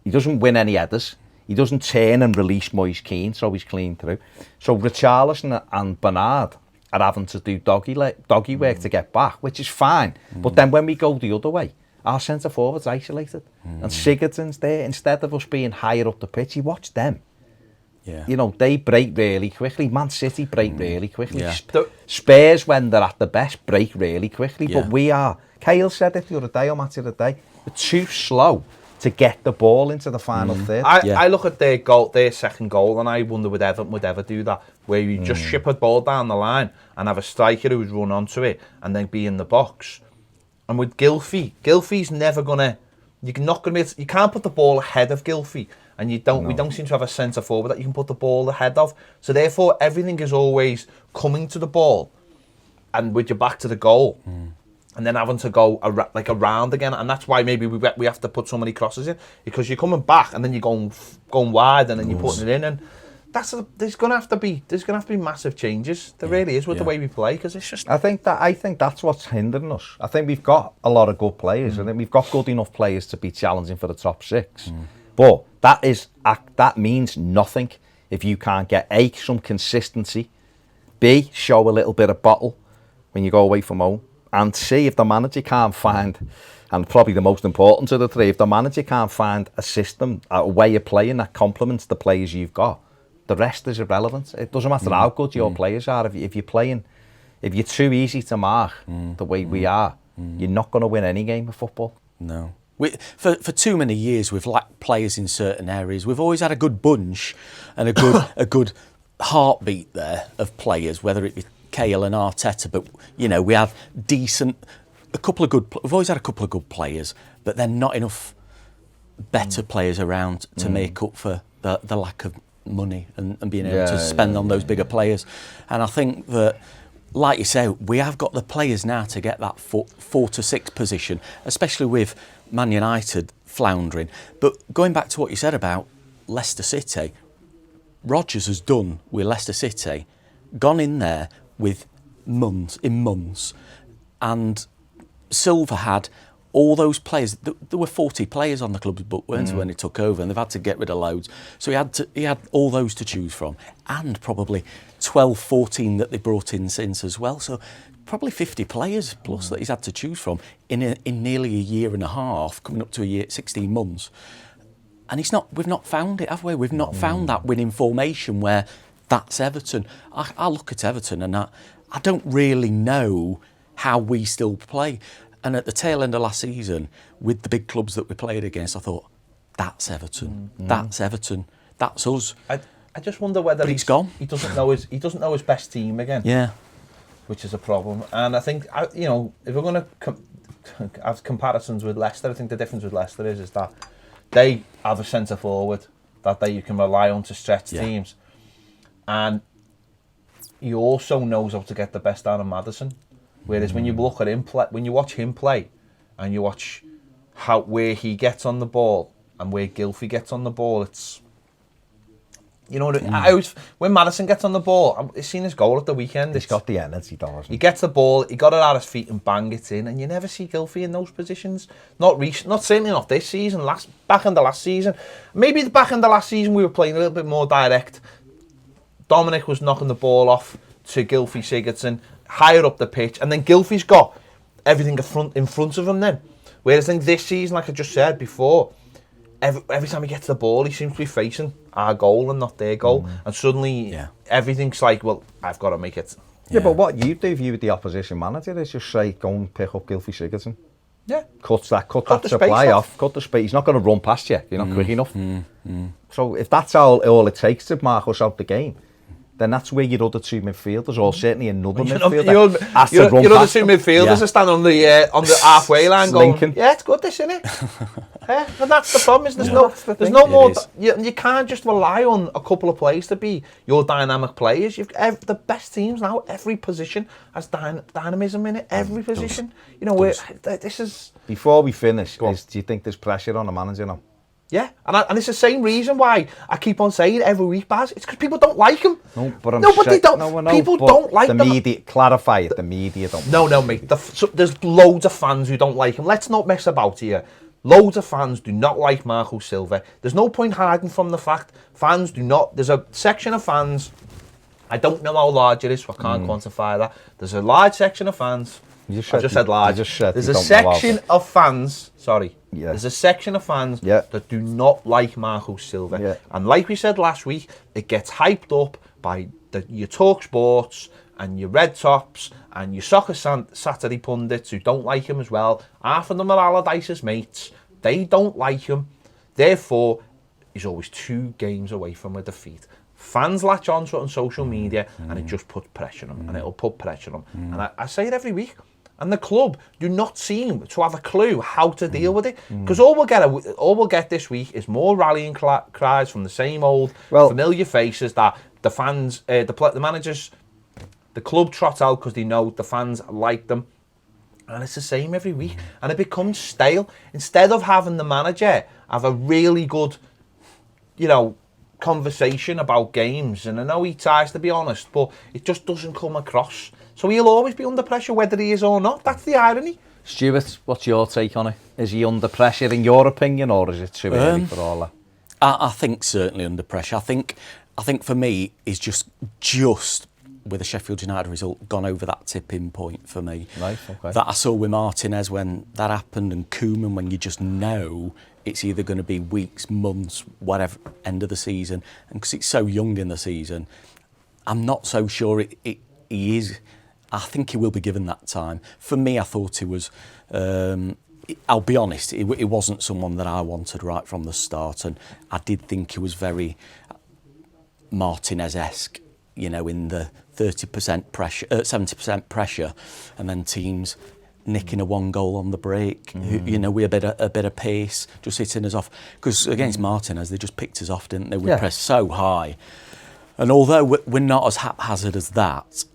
he doesn't win any headers. He doesn't turn and release Moise Keane, so he's clean through. So Richarlison and Bernard are having to do doggy work to get back, which is fine. But then when we go the other way, our centre forward's isolated, and Sigurdsson's there. Instead of us being higher up the pitch, you watch them. Yeah. You know, they break really quickly. Man City break really quickly. Yeah. Spurs, when they're at the best, break really quickly. Yeah. But we are. Kyle said it the other day on Match of the Day. We're too slow to get the ball into the final third. I look at their second goal, and I wonder would Everton would ever do that, where you just ship a ball down the line and have a striker who's run onto it and then be in the box. And with Gylfi's never gonna. You can't put the ball ahead of Gylfi, and we don't seem to have a centre forward that you can put the ball ahead of. So therefore, everything is always coming to the ball, and with your back to the goal. And then having to go around again, and that's why maybe we have to put so many crosses in, because you're coming back and then you're going wide and then you're putting it in, and there's gonna have to be massive changes. There really is with the way we play, because it's just. I think that's what's hindering us. I think we've got a lot of good players. I think we've got good enough players to be challenging for the top six, but that means nothing if you can't get A, some consistency, B, show a little bit of bottle when you go away from home. And see, if the manager can't find, and probably the most important of the three, if the manager can't find a system, a way of playing that complements the players you've got, the rest is irrelevant. It doesn't matter how good your players are. If you're too easy to mark the way we are, you're not going to win any game of football. No. For too many years, we've lacked players in certain areas. We've always had a good bunch and a good heartbeat there of players, whether it be Cahill and Arteta, but we have we've always had a couple of good players, but then not enough better players around to make up for the lack of money and being able to spend on those bigger players. And I think that, like you say, we have got the players now to get that 4 to 6 position, especially with Man United floundering. But going back to what you said about Leicester City, Rodgers has done with Leicester City, gone in there with months, and Silva had all those players. There were 40 players on the club's book, weren't there, when he took over, and they've had to get rid of loads. So he had all those to choose from, and probably 12, 14 that they brought in since as well. So probably 50 players plus that he's had to choose from in nearly a year and a half, coming up to a year, 16 months. And we've not found it, have we? We've not found that winning formation where that's Everton. I look at Everton and I don't really know how we still play. And at the tail end of last season, with the big clubs that we played against, I thought, that's Everton. That's Everton. That's us. I just wonder whether he's gone. He doesn't know his best team again. Yeah, which is a problem. And I think if we're going to have comparisons with Leicester, I think the difference with Leicester is that they have a centre forward that you can rely on to stretch teams. And he also knows how to get the best out of Maddison. Whereas when you look at him play, when you watch him play, and you watch where he gets on the ball and where Gylfi gets on the ball, it's I always, when Maddison gets on the ball, I've seen his goal at the weekend. He's got the energy, doesn't he? He gets the ball, he got it at his feet and bang it in, and you never see Gylfi in those positions. Certainly not this season. Back in the last season, maybe the back in the last season we were playing a little bit more direct. Dominic was knocking the ball off to Gylfi Sigurdsson higher up the pitch, and then Gylfi's got everything in front of him then. Whereas I think this season, like I just said before, every time he gets the ball, he seems to be facing our goal and not their goal, and suddenly everything's like, well, I've got to make it. Yeah, but what you do if you were the opposition manager is just say, go and pick up Gylfi Sigurdsson. Yeah. Cut that supply off. Cut the space. He's not going to run past you. You're not quick enough. So if that's all it takes to mark us out the game, then that's where your other two midfielders, or certainly another Your midfielder, has to run other past two them. midfielders are standing on the halfway line going, Slinking. yeah, it's good, this, isn't it? And that's the problem, is there's That's no more. is. You can't just rely on a couple of players to be your dynamic players. The best teams now, every position has dynamism in it. Every position. You know, this is. Before we finish, do you think there's pressure on the manager now? Yeah, and it's the same reason why I keep on saying every week, Baz. It's because people don't like him. No, but People don't like the them. media. Clarify it. The media don't. No, mate. There's loads of fans who don't like him. Let's not mess about here. Loads of fans do not like Marco Silva. There's no point hiding from the fact. Fans do not. There's a section of fans. I don't know how large it is, so I can't quantify that. There's a large section of fans. I just said large. There's a section of fans. Sorry. Yeah. There's a section of fans that do not like Marco Silva. Yeah. And like we said last week, it gets hyped up by your Talk Sports and your Red Tops and your Soccer Saturday pundits who don't like him as well. Half of them are Allardyce's mates. They don't like him. Therefore, he's always 2 games away from a defeat. Fans latch on to it on social media and it just puts pressure on them. And it'll put pressure on them. And I say it every week. And the club do not seem to have a clue how to deal with it, because all we'll get this week is more rallying cries from the same old familiar faces that the fans, the managers, the club trot out because they know the fans like them, and it's the same every week, and it becomes stale. Instead of having the manager have a really good, conversation about games, and I know he tries to be honest, but it just doesn't come across. So he'll always be under pressure whether he is or not. That's the irony. Stuart, what's your take on it? Is he under pressure in your opinion, or is it too early for all that? I think certainly under pressure. I think for me, he's just with the Sheffield United result gone over that tipping point for me. Right, okay. That I saw with Martinez when that happened, and Koeman when you just know it's either going to be weeks, months, whatever, end of the season. And because it's so young in the season, I'm not so sure he is. I think he will be given that time. For me, I thought he was, I'll be honest, it wasn't someone that I wanted right from the start. And I did think he was very Martinez-esque, in the 30% pressure, 70% pressure, and then teams nicking a 1 goal on the break, with a bit of pace, just hitting us off. Because against Martinez, they just picked us off, didn't they? We pressed so high. And although we're not as haphazard as that,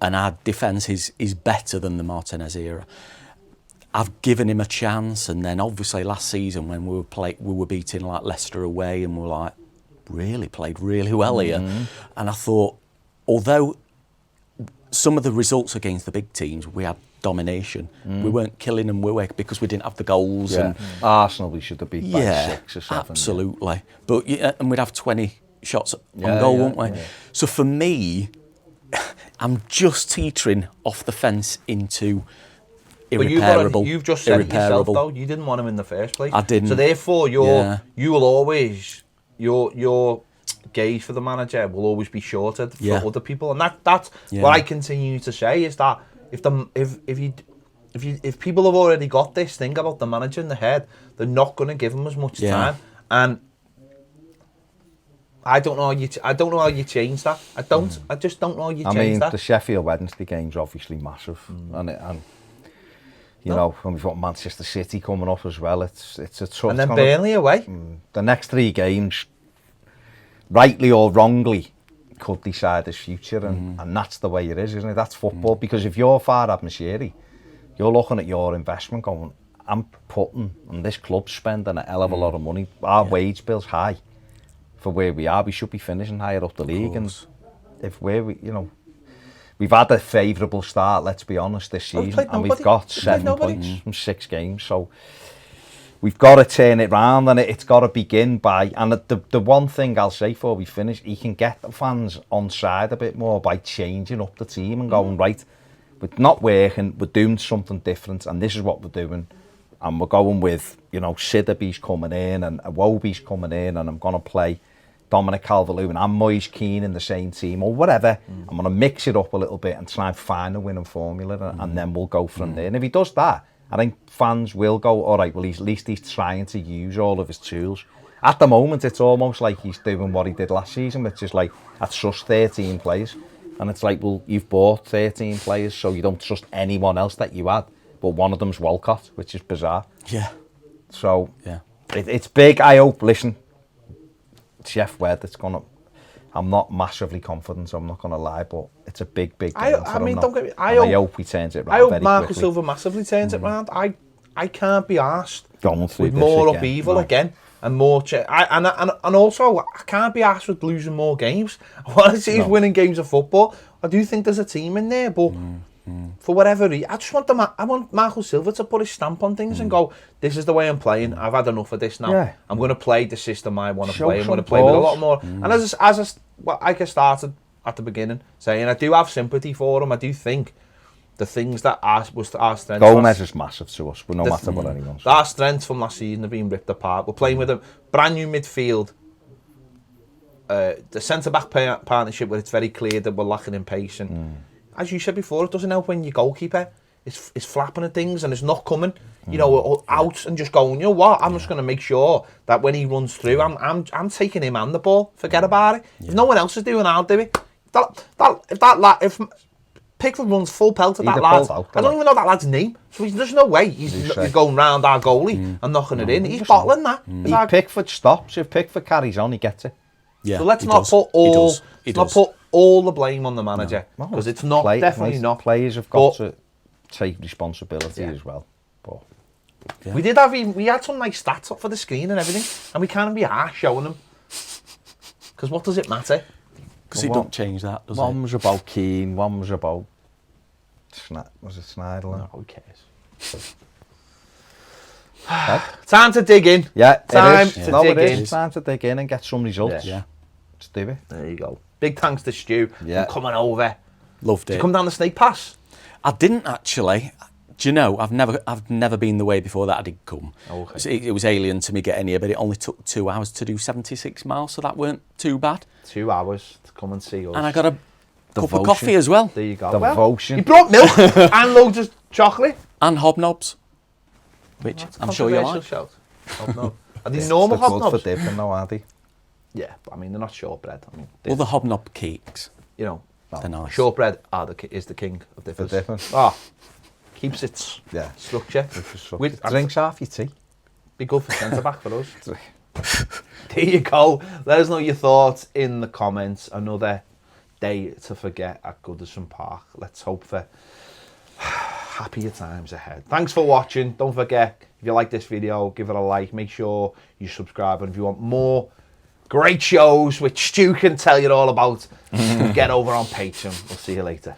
and our defence is better than the Martinez era, I've given him a chance. And then obviously last season when we were beating like Leicester away, and we were like, played really well here. And I thought, although some of the results against the big teams, we had domination. We weren't killing them because we didn't have the goals. Yeah. And Arsenal, we should have beat by 6 or 7. Absolutely. But and we'd have 20 shots on goal, wouldn't we? Yeah. So for me, I'm just teetering off the fence into irreparable. But you've just said it yourself, though. You didn't want him in the first place. I didn't. So therefore, you will always your gauge for the manager will always be shorted for other people, and that's what I continue to say is that if people have already got this thing about the manager in the head, they're not going to give him as much time. And I don't know how you change that. I just don't know how you change that. The Sheffield Wednesday game's obviously massive, and when we've got Manchester City coming up as well, it's a tough. And then Burnley away. The next 3 games, rightly or wrongly, could decide his future, and that's the way it is, isn't it? That's football. Because if you're Farhad Moshiri, you're looking at your investment going, I'm putting, and this club's spending a hell of a lot of money. Our wage bill's high for where we are. We should be finishing higher up the league, and if we've had a favourable start, let's be honest, this season, and we've got 7 points from 6 games, so we've got to turn it round, and it's got to begin by, and the one thing I'll say before we finish, he can get the fans on side a bit more by changing up the team and going, right, we're not working, we're doing something different, and this is what we're doing, and we're going with, Sidibe's coming in, and Iwobi's coming in, and I'm going to play Dominic Calvert-Lewin and Moise Keane in the same team, or whatever. I'm going to mix it up a little bit and try and find a winning formula, and then we'll go from there. And if he does that, I think fans will go, all right, well, at least he's trying to use all of his tools. At the moment, it's almost like he's doing what he did last season, which is like, I trust 13 players. And it's like, well, you've bought 13 players, so you don't trust anyone else that you had. But one of them's Walcott, which is bizarre. Yeah. So, Yeah. it's big. I hope, listen, Chef Wed, it's going to... I'm not massively confident, so I'm not going to lie, but it's a big game for him now. Don't get me... I hope he turns it round. I hope very Marcus quickly. Silva massively turns it round. I can't be arsed Going through with this more again. upheaval No. again and more. And also, I can't be arsed with losing more games. I want to see us winning games of football. I do think there's a team in there, but for whatever reason, I just want I want Marcus Silva to put his stamp on things and go, this is the way I'm playing. I've had enough of this now. Yeah. I'm going to play the system I want to Show play. I'm some going to play with a lot balls. more. And like I started at the beginning saying, I do have sympathy for him. I do think the things that was our strength. Gomez is massive to us, but no matter what anyone's. Our strengths from last season have been ripped apart. We're playing with a brand new midfield. The centre-back partnership where it's very clear that we're lacking in pace. And as you said before, it doesn't help when your goalkeeper is flapping at things and is not coming, or out and just going, you know what, I'm just going to make sure that when he runs through, I'm taking him and the ball. Forget about it. If no one else is doing it, I'll do it. If Pickford runs full pelt at that lad, I don't even know that lad's name. So there's no way he's going round our goalie and knocking it in. He's bottling that. If Pickford stops, if Pickford carries on, he gets it. Yeah. So let's not put all the blame on the manager, because it's not definitely not. Players have got to take responsibility as well. But we had some nice stats up for the screen and everything, and we can't be harsh showing them. Because what does it matter? Because it don't change that, does one was about Keane, one was about was it Snyder? No, who cares? Time to dig in. Yeah, Time it is. to No, dig it in. is. Time to dig in and get some results. Yeah. Let's do it. There you go. Big thanks to Stu for coming over. Loved Did it. you come down the Snake Pass? I didn't actually. Do you know, I've never been the way before that I did come. Okay. It was alien to me getting here, but it only took 2 hours to do 76 miles, so that weren't too bad. 2 hours to come and see us. And I got a cup of coffee as well. There you go. Devotion. He brought milk and loads of chocolate. And hobnobs, which I'm sure you like. Shout. Hobnob. Are these normal They're good hobnobs? for dipping now, aren't they? Yeah, but I mean, they're not shortbread. I mean, Well, the hobnob cakes, you know, they're nice. shortbread is the king of dippers. For dipping. Keeps its Yeah. structure. Drinks half your tea. Be good for centre back for us. There you go. Let us know your thoughts in the comments. Another day to forget at Goodison Park. Let's hope for happier times ahead. Thanks for watching. Don't forget, if you like this video, give it a like. Make sure you subscribe. And if you want more great shows, which Stu can tell you all about, get over on Patreon. We'll see you later.